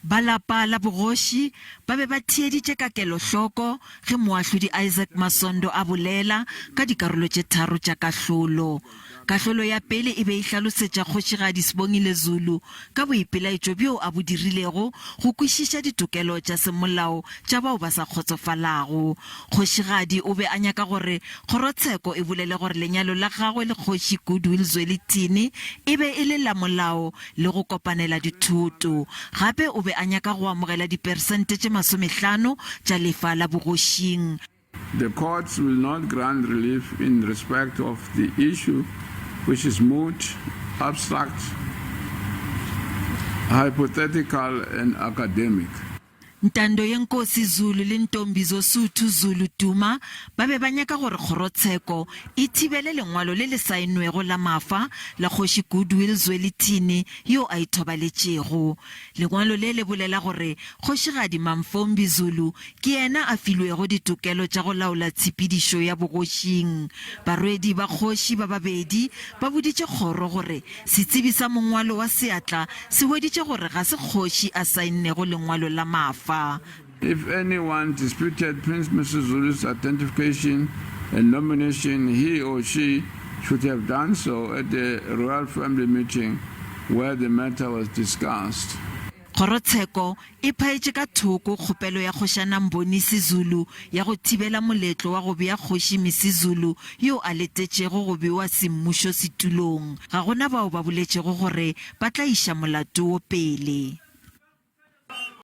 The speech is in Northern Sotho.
Balapa la bogoshi ba be ba thieditše ka kelohloko ge moahlodi Isaac Masondo a bolela ka dikarolo tše tharo tša kahlolo. Kahlolo ya pele e be e hlalosetša kgošigadi Sibongile Zulu ka boipelaetšo bjo a bo dirilego go kwešiša ditokelo tša semolao tša bao ba sa kgotsofalago. Kgošigadi o be a nyaka gore kgorotsheko e bolele gore lenyalo la gagwe le kgoši Goodwill Zwelithini e be e le la molao le go kopanela dithoto. Gape o be a nyaka go amogela dipersente tše 50 tša lefa la bogošing. The courts will not grant relief in respect of the issue, which is moot, abstract, hypothetical, and academic. Ntando yenkosi Zulu le Ntombizo Sotho Zulu Duma ba be ba nyaka gore kgorotsheko e thibele lengwalo le le saenwego la mafa la kgoši Goodwill Zwelithini yo a ithobaletšego. Lengwalo le le bolela gore kgošigadi Mamfombi Zulu ke yena a filwego ditokelo tša go laola tshepedišo ya bogošing. Barwedi ba kgoši ba babedi ba boditše kgoro gore setsebi sa mongwalo wa seatla se weditše gore ga se kgoši a saennego lengwalo la mafa. If anyone disputed Prince Misuzulu's identification and nomination, he or she should have done so at the royal family meeting where the matter was discussed. Kgorotsheko e phaetše ka thoko kgopelo ya kgošana Mbonisi Zulu ya go thibela moletlo wa go bea kgoši Misizulu yo a letetšego go bewa semmušo setulong. Ga gona bao ba boletšego gore ba tla iša molato wo pele.